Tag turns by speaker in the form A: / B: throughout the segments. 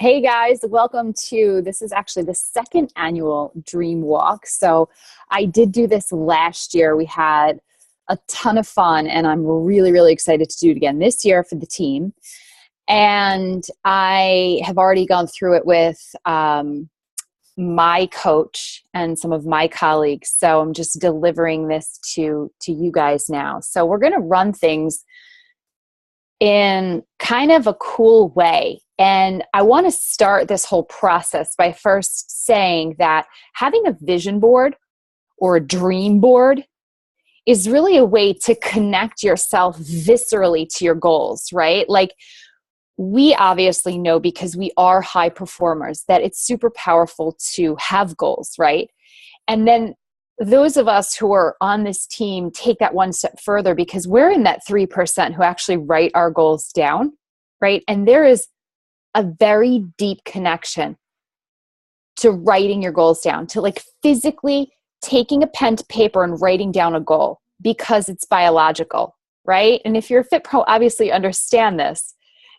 A: Hey guys, welcome to this is actually the second annual Dream Walk. So I did do this last year. We had a ton of fun and I'm really excited to do it again this year for the team. And I have already gone through it with my coach and some of my colleagues. So I'm just delivering this to you guys now. So we're going to run things in kind of a cool way. And I want to start this whole process by first saying that having a vision board or a dream board is really a way to connect yourself viscerally to your goals, right? Like we obviously know because we are high performers that it's super powerful to have goals, right? And then those of us who are on this team take that one step further because we're in that 3% who actually write our goals down, right? And there is a very deep connection to writing your goals down, to like physically taking a pen to paper and writing down a goal because it's biological, right? And if you're a Fit Pro, obviously understand this,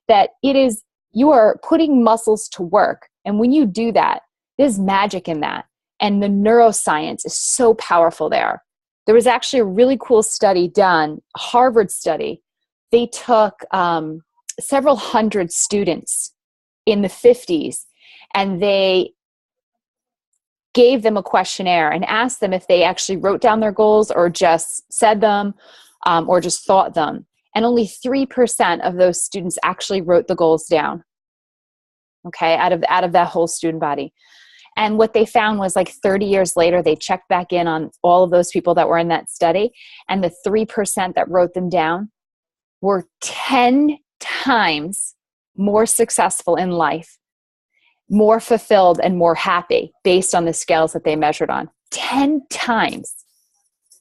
A: that it is, you are putting muscles to work. And when you do that, there's magic in that. And the neuroscience is so powerful there. There was actually a really cool study done, a Harvard study. They took several hundred students in the 50s and they gave them a questionnaire and asked them if they actually wrote down their goals or just said them or just thought them. And only 3% of those students actually wrote the goals down, okay, out of that whole student body. And what they found was like 30 years later, they checked back in on all of those people that were in that study. And the 3% that wrote them down were 10 times more successful in life, more fulfilled and more happy based on the scales that they measured on. 10 times.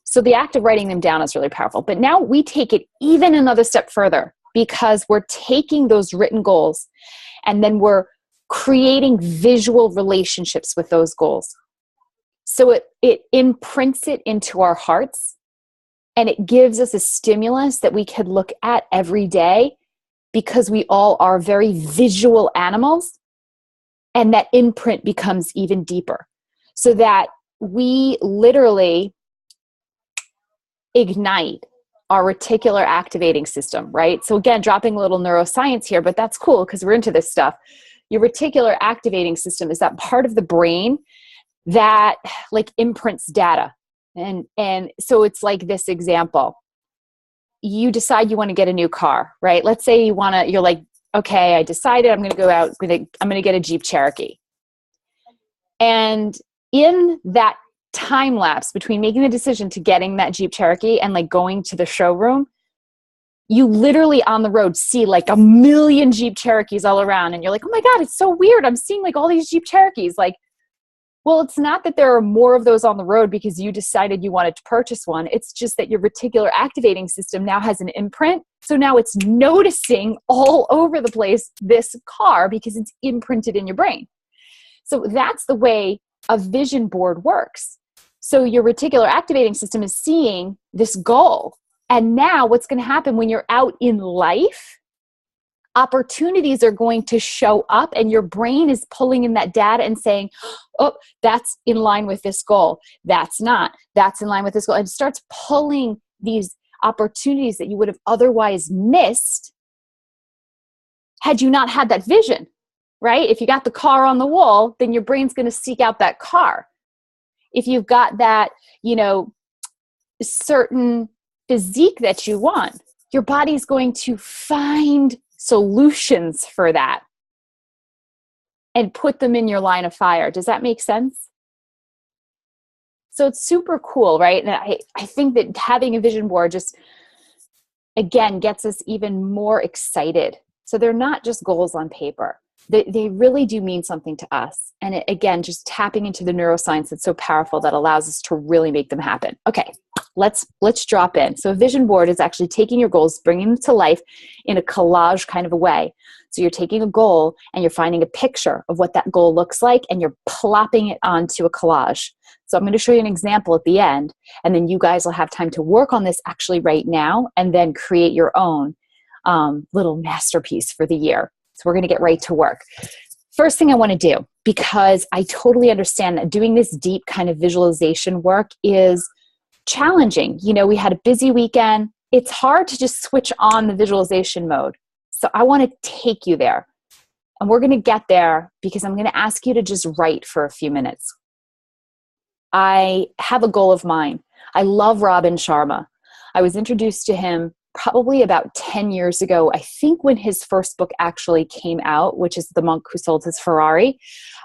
A: So the act of writing them down is really powerful. But now we take it even another step further because we're taking those written goals and then we're creating visual relationships with those goals. So it imprints it into our hearts and it gives us a stimulus that we could look at every day because we all are very visual animals, and that imprint becomes even deeper so that we literally ignite our reticular activating system, right? So again, dropping a little neuroscience here, but that's cool because we're into this stuff. Your reticular activating system is that part of the brain that like imprints data. And so it's like this example. You decide you want to get a new car, right? Let's say you're like, okay, I decided I'm going to go out, I'm going to get a Jeep Cherokee. And in that time lapse between making the decision to getting that Jeep Cherokee and like going to the showroom, you literally on the road see like a million Jeep Cherokees all around. And you're like, oh my God, it's so weird. I'm seeing like all these Jeep Cherokees. Like, well, it's not that there are more of those on the road because you decided you wanted to purchase one. It's just that your reticular activating system now has an imprint. So now it's noticing all over the place this car because it's imprinted in your brain. So that's the way a vision board works. So your reticular activating system is seeing this goal. And now what's going to happen when you're out in life, opportunities are going to show up and your brain is pulling in that data and saying, oh, that's in line with this goal. That's not. That's in line with this goal. And it starts pulling these opportunities that you would have otherwise missed had you not had that vision, right? If you got the car on the wall, then your brain's going to seek out that car. If you've got that, certain physique that you want, your body's going to find solutions for that and put them in your line of fire. Does that make sense? So it's super cool, right? And I think that having a vision board just, again, gets us even more excited. So they're not just goals on paper. They really do mean something to us. And again, just tapping into the neuroscience that's so powerful that allows us to really make them happen. Okay, let's drop in. So a vision board is actually taking your goals, bringing them to life in a collage kind of a way. So you're taking a goal and you're finding a picture of what that goal looks like and you're plopping it onto a collage. So I'm going to show you an example at the end, and then you guys will have time to work on this actually right now and then create your own little masterpiece for the year. So we're going to get right to work. first thing I want to do, because I totally understand that doing this deep kind of visualization work is challenging. You know, we had a busy weekend. It's hard to just switch on the visualization mode. So I want to take you there. And we're going to get there because I'm going to ask you to just write for a few minutes. I have a goal of mine. I love Robin Sharma. I was introduced to him probably about 10 years ago, I think when his first book actually came out, which is The Monk Who Sold His Ferrari,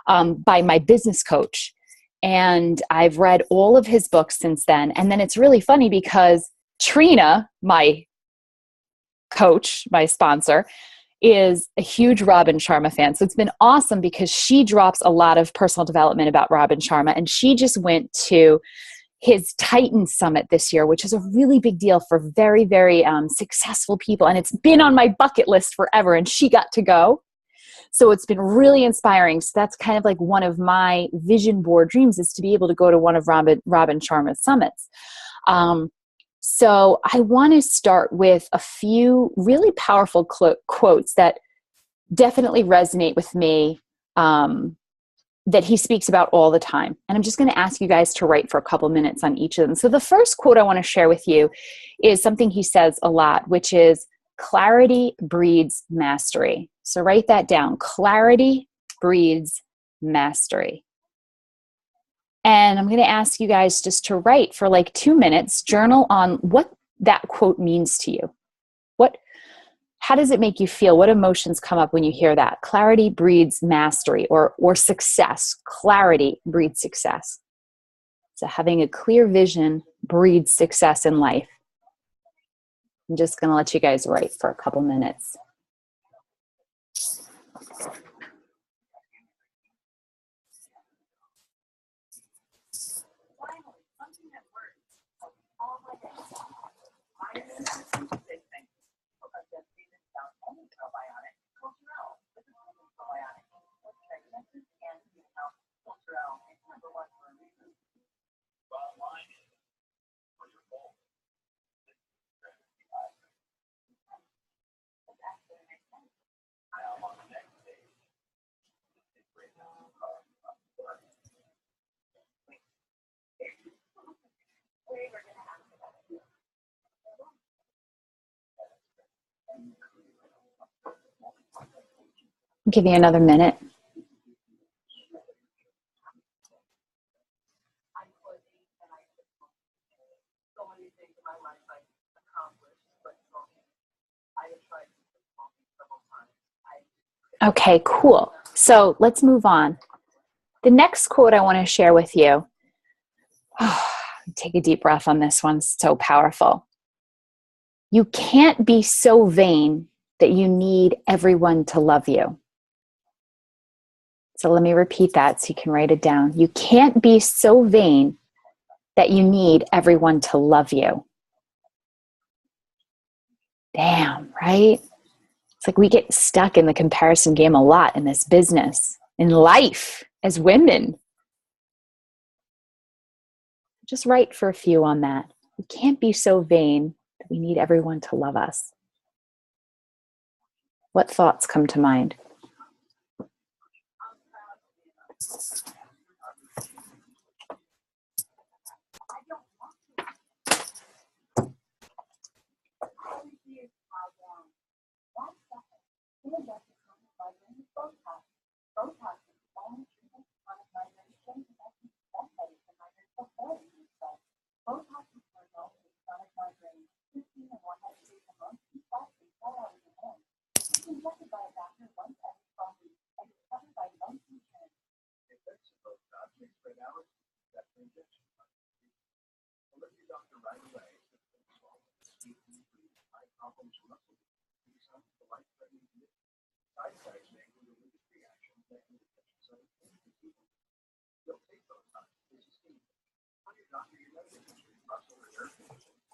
A: by my business coach. And I've read all of his books since then. And then it's really funny because Trina, my coach, my sponsor, is a huge Robin Sharma fan. So it's been awesome because she drops a lot of personal development about Robin Sharma. And she just went to his Titan Summit this year, which is a really big deal for very, very successful people. And it's been on my bucket list forever, and she got to go. So it's been really inspiring. So that's kind of like one of my vision board dreams, is to be able to go to one of Robin Sharma's summits. So I want to start with a few really powerful quotes that definitely resonate with me, that he speaks about all the time. And I'm just going to ask you guys to write for a couple minutes on each of them. So the first quote I want to share with you is something he says a lot, which is, clarity breeds mastery. So write that down. Clarity breeds mastery. And I'm going to ask you guys just to write for like 2 minutes, journal on what that quote means to you. How does it make you feel? What emotions come up when you hear that? Clarity breeds mastery, or success. Clarity breeds success. So having a clear vision breeds success in life. I'm just going to let you guys write for a couple minutes. I'll give you another minute. Okay, cool. So let's move on. The next quote I want to share with you. Take a deep breath on this one. It's so powerful. You can't be so vain that you need everyone to love you. So let me repeat that so you can write it down. You can't be so vain that you need everyone to love you. Damn, right? It's like we get stuck in the comparison game a lot in this business, in life, as women. Just write for a few on that. We can't be so vain that we need everyone to love us. What thoughts come to mind?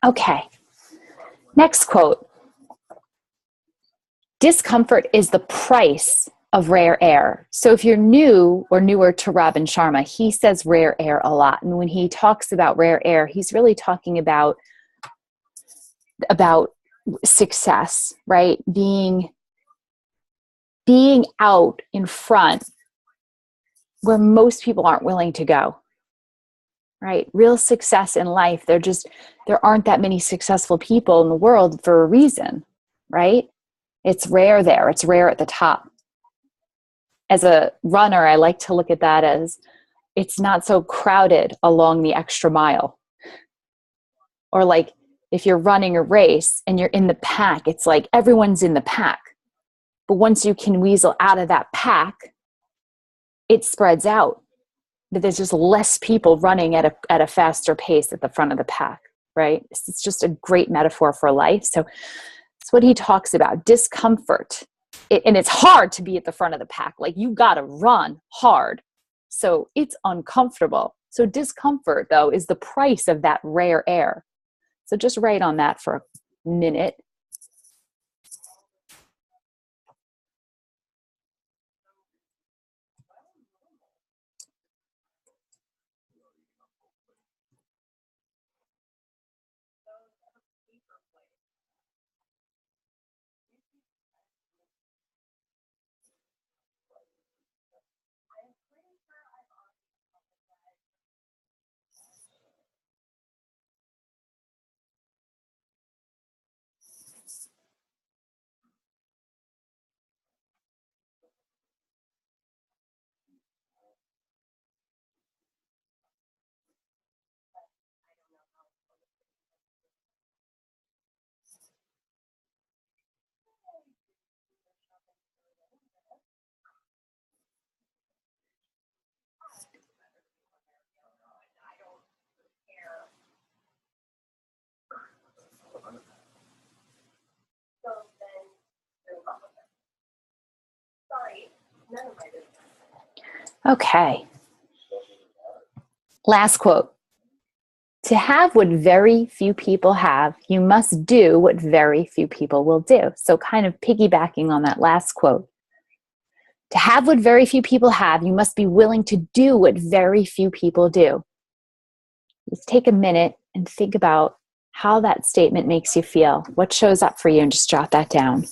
A: Okay, next quote. Discomfort is the price of rare air. So if you're new or newer to Robin Sharma, he says rare air a lot. And when he talks about rare air, he's really talking about success, right? Being being out in front where most people aren't willing to go, right? Real success in life, there aren't that many successful people in the world for a reason, right? It's rare there. It's rare at the top. As a runner, I like to look at that as it's not so crowded along the extra mile. Or like if you're running a race and you're in the pack, it's like everyone's in the pack. But once you can weasel out of that pack, it spreads out. That there's just less people running at a faster pace at the front of the pack, right? It's just a great metaphor for life. So it's what he talks about, discomfort. And it's hard to be at the front of the pack. Like you got to run hard. So it's uncomfortable. So discomfort, though, is the price of that rare air. So just write on that for a minute. Okay. Last quote. To have what very few people have, you must do what very few people will do. So kind of piggybacking on that last quote. To have what very few people have, you must be willing to do what very few people do. Just take a minute and think about how that statement makes you feel. What shows up for you, and just jot that down.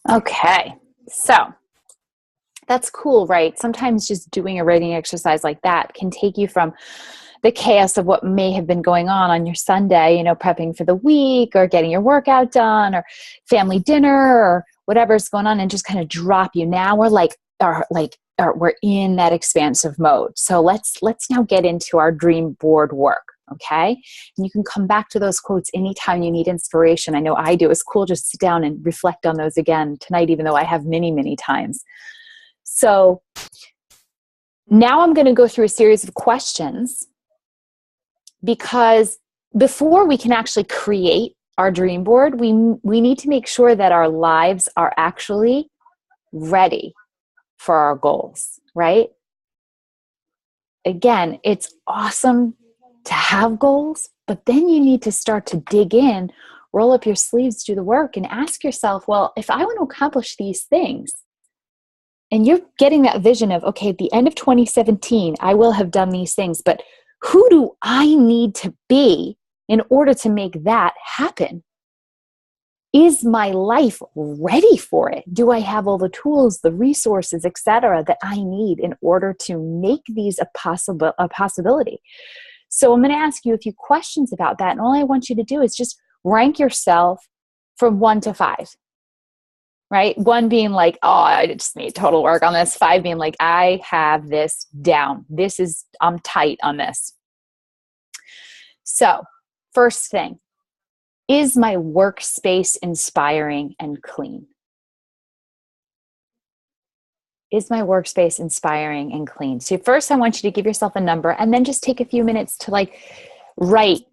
A: Okay, so that's cool, right? Sometimes just doing a writing exercise like that can take you from the chaos of what may have been going on your Sunday, prepping for the week or getting your workout done or family dinner or whatever's going on, and just kind of drop you. Now we're in that expansive mode. So let's now get into our dream board work. Okay. And you can come back to those quotes anytime you need inspiration. I know I do. It's cool just sit down and reflect on those again tonight, even though I have many, many times. So now I'm going to go through a series of questions, because before we can actually create our dream board, we need to make sure that our lives are actually ready for our goals, right? Again, it's awesome to have goals, but then you need to start to dig in, roll up your sleeves, do the work, and ask yourself, well, if I want to accomplish these things, and you're getting that vision of, okay, at the end of 2017, I will have done these things, but Who do I need to be in order to make that happen? Is my life ready for it? Do I have all the tools, the resources, etc., that I need in order to make these a possibility? So I'm going to ask you a few questions about that. And all I want you to do is just rank yourself from 1 to 5, right? 1 being like, oh, I just need total work on this. 5 being like, I have this down. I'm tight on this. So first thing, is my workspace inspiring and clean? Is my workspace inspiring and clean? So first I want you to give yourself a number and then just take a few minutes to write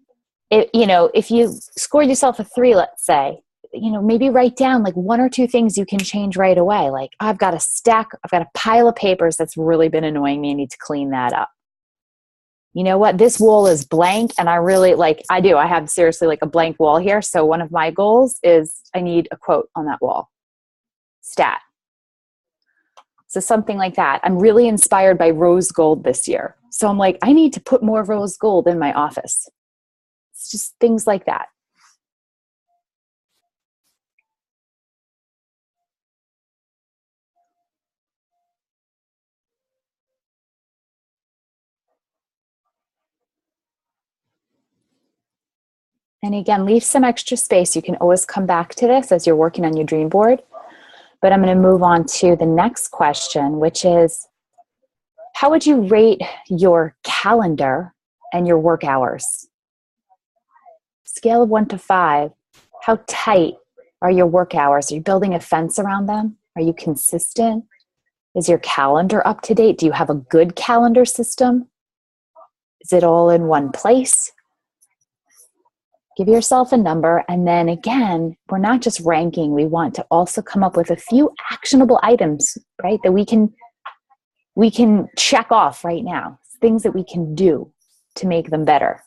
A: it. If you scored yourself a 3, let's say, maybe write down 1 or 2 things you can change right away. Like, I've got a pile of papers that's really been annoying me. I need to clean that up. You know what? This wall is blank and I have seriously a blank wall here. So one of my goals is I need a quote on that wall. Stat. So something like that. I'm really inspired by rose gold this year. So I'm like, I need to put more rose gold in my office. It's just things like that. And again, leave some extra space. You can always come back to this as you're working on your dream board. But I'm going to move on to the next question, which is, how would you rate your calendar and your work hours? Scale of 1 to 5, how tight are your work hours? Are you building a fence around them? Are you consistent? Is your calendar up to date? Do you have a good calendar system? Is it all in one place? Give yourself a number, and then again, we're not just ranking. We want to also come up with a few actionable items, right, that we can check off right now, things that we can do to make them better.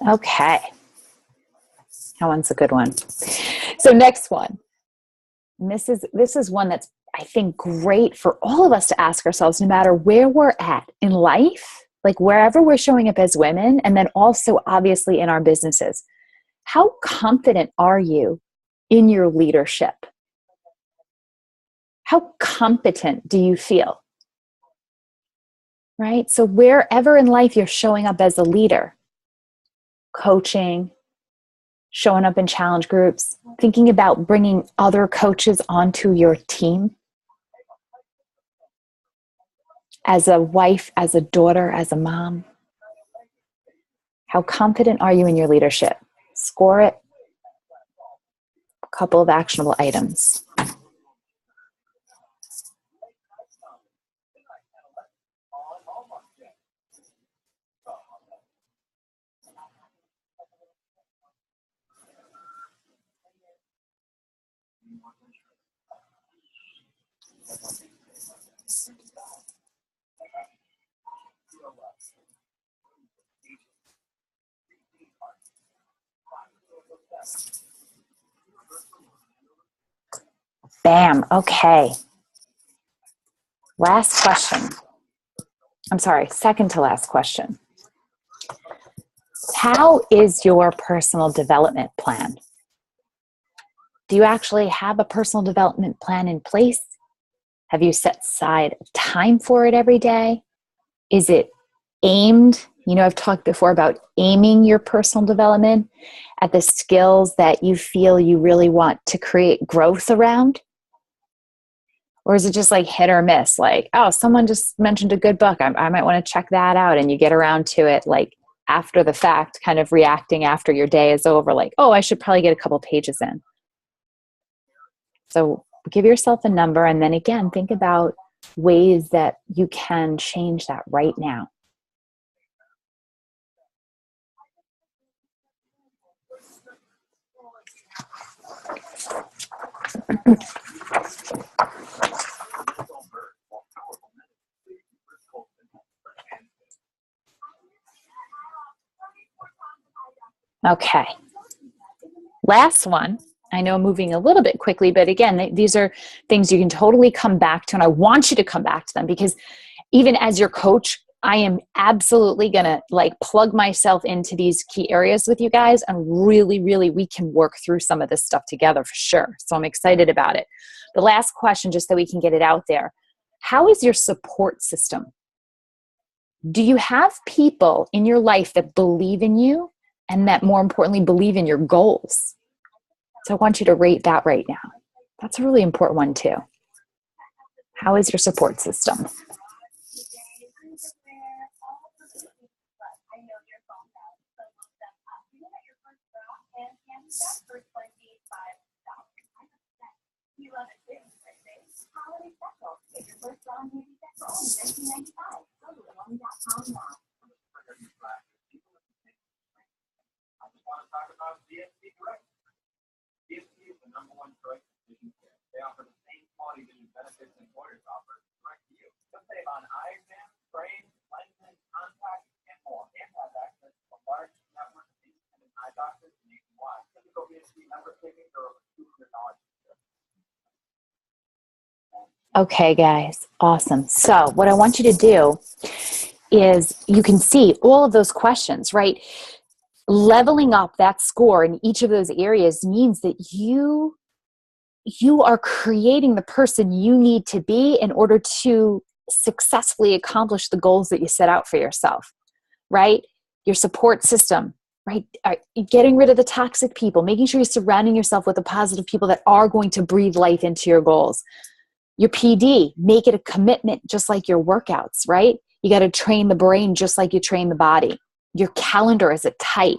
A: Okay. That one's a good one. So next one. And this is one that's, I think, great for all of us to ask ourselves, no matter where we're at in life, wherever we're showing up as women, and then also obviously in our businesses. How confident are you in your leadership? How competent do you feel? Right? So wherever in life you're showing up as a leader, coaching, showing up in challenge groups, thinking about bringing other coaches onto your team, as a wife, as a daughter, as a mom. How confident are you in your leadership? Score it. A couple of actionable items. Bam. Okay. Last question. I'm sorry, second to last question. How is your personal development plan? Do you actually have a personal development plan in place? Have you set aside time for it every day? Is it aimed? I've talked before about aiming your personal development at the skills that you feel you really want to create growth around. Or is it just hit or miss? Someone just mentioned a good book. I might want to check that out. And you get around to it after the fact, kind of reacting after your day is over, like, oh, I should probably get a couple pages in. So give yourself a number, and then again, think about ways that you can change that right now. Okay. Last one. I know I'm moving a little bit quickly, but again, these are things you can totally come back to, and I want you to come back to them, because even as your coach, I am absolutely going to like plug myself into these key areas with you guys, and really, really, we can work through some of this stuff together for sure. So I'm excited about it. The last question, just so we can get it out there. How is your support system? Do you have people in your life that believe in you, and that more importantly, believe in your goals? So I want you to rate that right now. That's a really important one too. How is your support system? Okay, guys, awesome. So what I want you to do is, you can see all of those questions, right? Leveling up that score in each of those areas means that you are creating the person you need to be in order to successfully accomplish the goals that you set out for yourself, right? Your support system, right? Getting rid of the toxic people, making sure you're surrounding yourself with the positive people that are going to breathe life into your goals. Your PD, make it a commitment, just like your workouts, right? You got to train the brain just like you train the body. Your calendar is tight.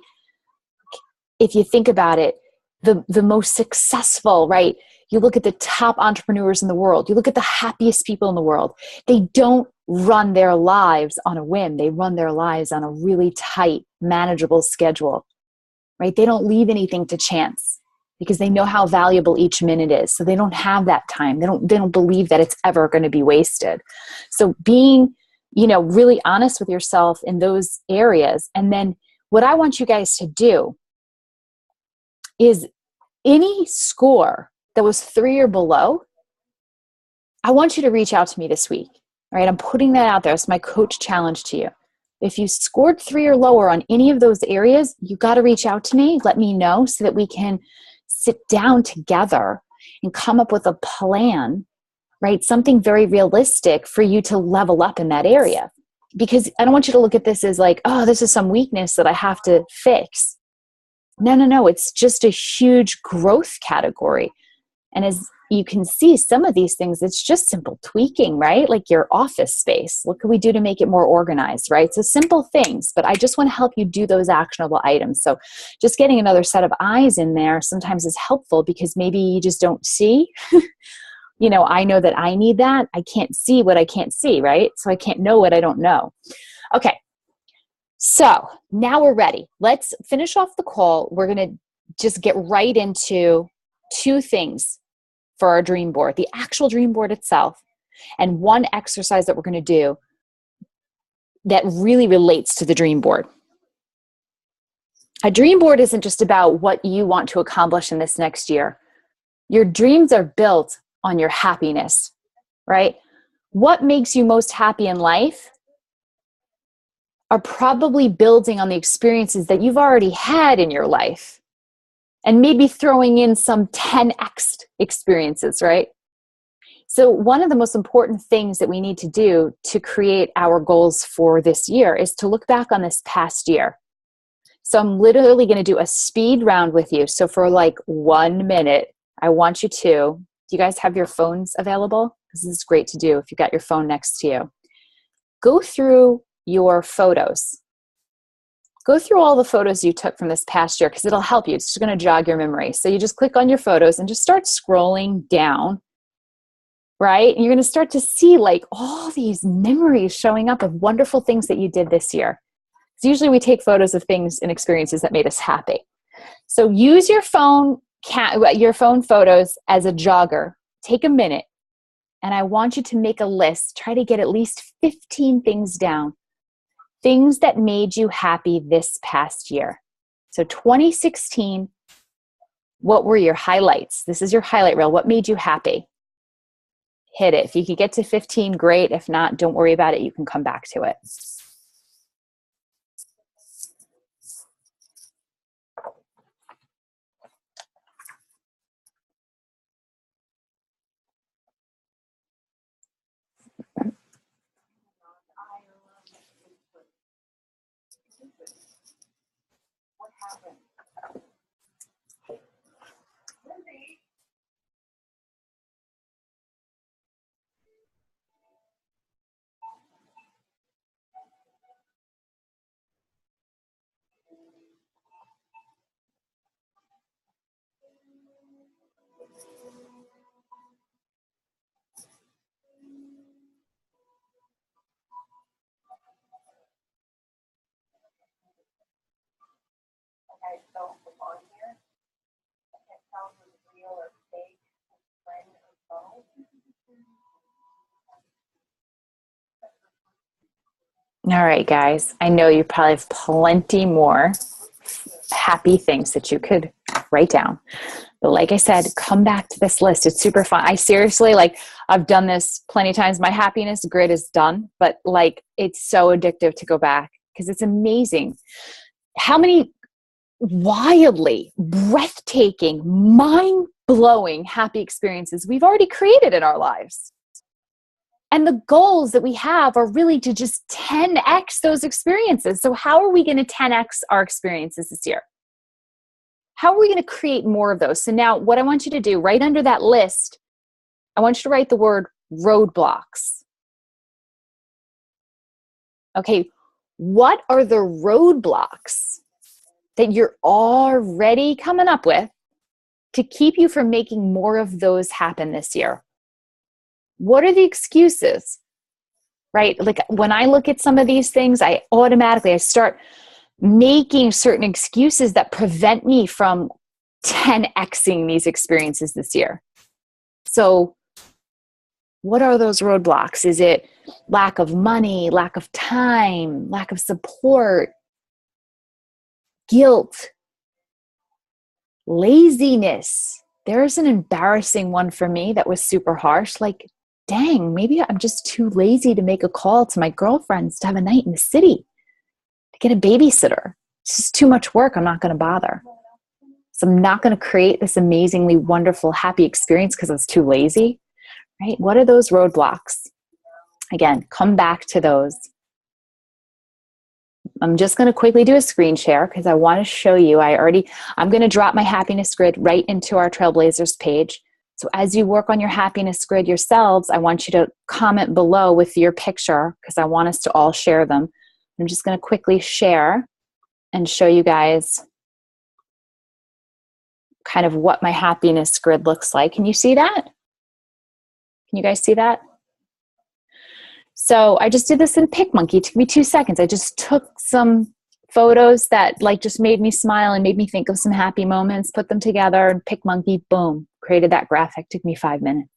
A: If you think about it, the most successful, right? You look at the top entrepreneurs in the world. You look at the happiest people in the world. They don't run their lives on a whim. They run their lives on a really tight, manageable schedule, right? They don't leave anything to chance, because they know how valuable each minute is. So they don't have that time. They don't believe that it's ever going to be wasted. So being, really honest with yourself in those areas. And then what I want you guys to do is, any score that was 3 or below, I want you to reach out to me this week. All right, I'm putting that out there. It's my coach challenge to you. If you scored 3 or lower on any of those areas, you got to reach out to me. Let me know so that we can sit down together and come up with a plan, right? Something very realistic for you to level up in that area. Because I don't want you to look at this as like, oh, this is some weakness that I have to fix. No. It's just a huge growth category. And as you can see, some of these things, it's just simple tweaking, right? Like your office space. What can we do to make it more organized, right? So simple things, but I just want to help you do those actionable items. So just getting another set of eyes in there sometimes is helpful, because maybe you just don't see. I know that I need that. I can't see what I can't see, right? So I can't know what I don't know. Okay. So now we're ready. Let's finish off the call. We're going to just get right into 2 things for our dream board, the actual dream board itself, and one exercise that we're going to do that really relates to the dream board. A dream board isn't just about what you want to accomplish in this next year. Your dreams are built on your happiness, right? What makes you most happy in life are probably building on the experiences that you've already had in your life, and maybe throwing in some 10x experiences, right? So one of the most important things that we need to do to create our goals for this year is to look back on this past year. So I'm literally going to do a speed round with you. So for like 1 minute, I want you to, do you guys have your phones available? This is great to do if you've got your phone next to you. Go through your photos. go through all the photos you took from this past year because it'll help you. It's just going to jog your memory. So you just click on your photos and just start scrolling down, right? And you're going to start to see like all these memories showing up of wonderful things that you did this year. So usually we take photos of things and experiences that made us happy. So use your phone photos as a jogger. Take a minute, and I want you to make a list. Try to get at least 15 things down. Things that made you happy this past year. So 2016, what were your highlights? This is your highlight reel. What made you happy? Hit it. If you could get to 15, great. If not, don't worry about it. You can come back to it. All right, guys, I know you probably have plenty more happy things that you could write down. But like I said, come back to this list. It's super fun. I seriously, I've done this plenty of times. My happiness grid is done, but it's so addictive to go back because it's amazing how many wildly breathtaking, mind-blowing happy experiences we've already created in our lives. And the goals that we have are really to just 10x those experiences. So how are we going to 10x our experiences this year? How are we going to create more of those? So now what I want you to do, right under that list, I want you to write the word roadblocks. Okay, what are the roadblocks that you're already coming up with to keep you from making more of those happen this year? What are the excuses, right? Like when I look at some of these things, I start making certain excuses that prevent me from 10xing these experiences this year. So what are those roadblocks? Is it lack of money, lack of time, lack of support, guilt, laziness? There's an embarrassing one for me that was super harsh. Dang, maybe I'm just too lazy to make a call to my girlfriends to have a night in the city, to get a babysitter. It's just too much work. I'm not going to bother. So I'm not going to create this amazingly wonderful, happy experience because I was too lazy, right? What are those roadblocks? Again, come back to those. I'm just going to quickly do a screen share because I want to show you. I'm going to drop my happiness grid right into our Trailblazers page. So as you work on your happiness grid yourselves, I want you to comment below with your picture because I want us to all share them. I'm just going to quickly share and show you guys kind of what my happiness grid looks like. Can you see that? Can you guys see that? So I just did this in PicMonkey. It took me 2 seconds. I just took some photos that just made me smile and made me think of some happy moments, put them together, and PicMonkey, boom, created that graphic. Took me 5 minutes.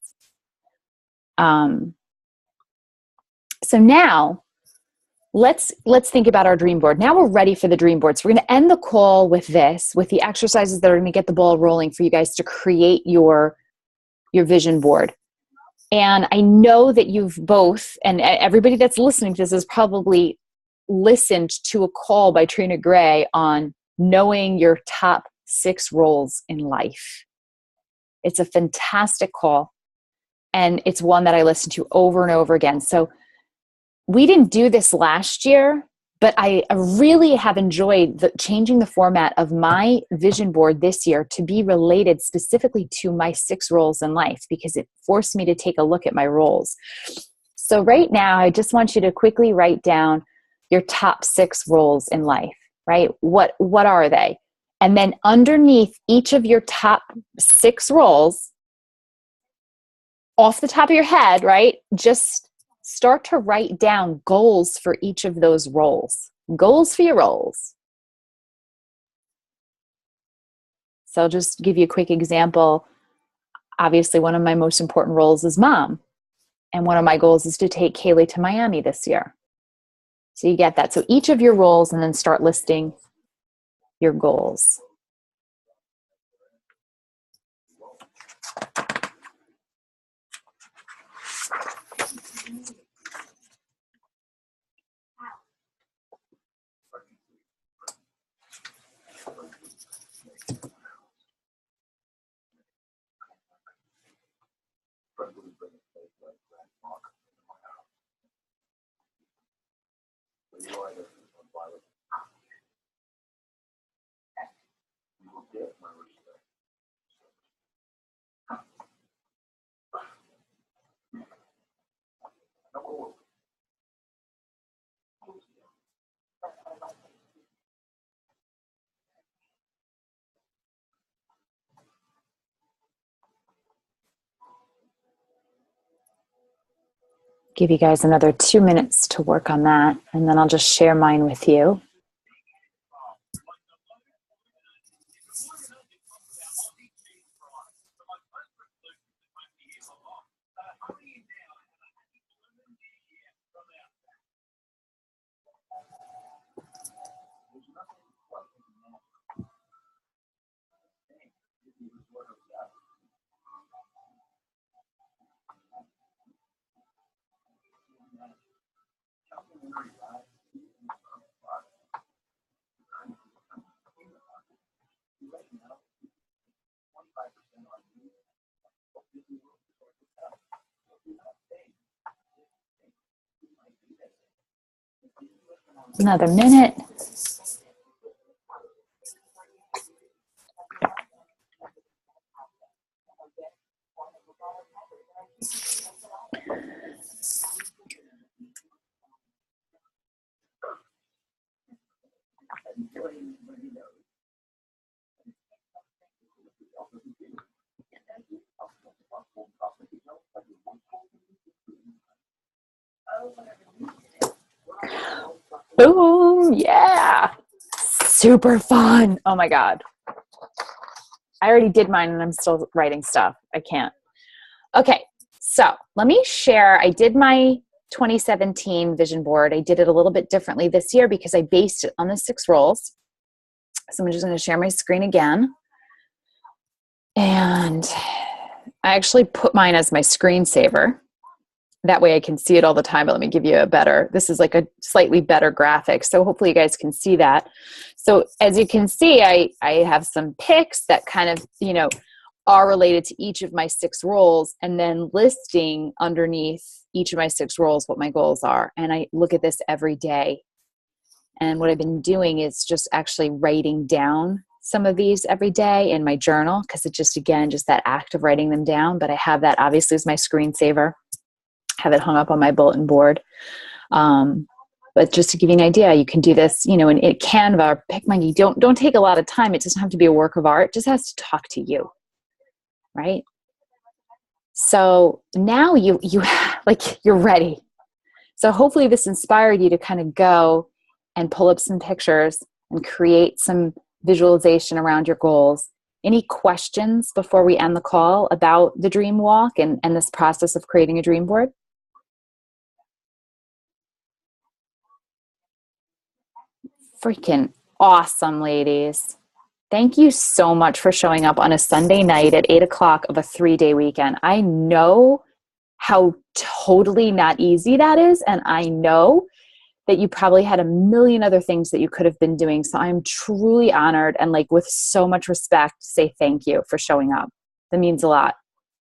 A: So now let's think about our dream board. Now we're ready for the dream board. So we're going to end the call with the exercises that are going to get the ball rolling for you guys to create your vision board. And I know that you've both, and everybody that's listening to this has probably listened to a call by Trina Gray on knowing your top 6 roles in life. It's a fantastic call. And it's one that I listen to over and over again. So we didn't do this last year, but I really have enjoyed changing the format of my vision board this year to be related specifically to my 6 roles in life because it forced me to take a look at my roles. So right now, I just want you to quickly write down your top 6 roles in life. right? What are they? And then underneath each of your top 6 roles, off the top of your head, right? Just start to write down goals for each of those roles. Goals for your roles. So I'll just give you a quick example. Obviously, one of my most important roles is mom. And one of my goals is to take Kaylee to Miami this year. So you get that. So each of your roles, and then start listing your goals. Give you guys another 2 minutes to work on that, and then I'll just share mine with you. Another minute. Boom. Yeah. Super fun. Oh my God. I already did mine and I'm still writing stuff. I can't. Okay. So let me share. I did my 2017 vision board. I did it a little bit differently this year because I based it on the 6 roles. So I'm just going to share my screen again. And I actually put mine as my screensaver. That way I can see it all the time, but let me give you this is like a slightly better graphic. So hopefully you guys can see that. So as you can see, I have some pics that kind of, are related to each of my 6 roles, and then listing underneath each of my 6 roles what my goals are. And I look at this every day. And what I've been doing is just actually writing down some of these every day in my journal, because it's just that act of writing them down. But I have that obviously as my screensaver. Have it hung up on my bulletin board. But just to give you an idea, you can do this, in Canva or PicMonkey. Don't take a lot of time. It doesn't have to be a work of art. It just has to talk to you, right? So now you're ready. So hopefully this inspired you to kind of go and pull up some pictures and create some visualization around your goals. Any questions before we end the call about the dream walk and this process of creating a dream board? Freaking awesome, ladies. Thank you so much for showing up on a Sunday night at 8:00 of a 3-day weekend. I know how totally not easy that is. And I know that you probably had a million other things that you could have been doing. So I'm truly honored and with so much respect say thank you for showing up. That means a lot.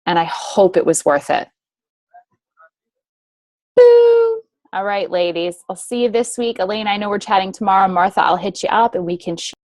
A: And I hope it was worth it. Boo! All right, ladies. I'll see you this week. Elaine, I know we're chatting tomorrow. Martha, I'll hit you up and we can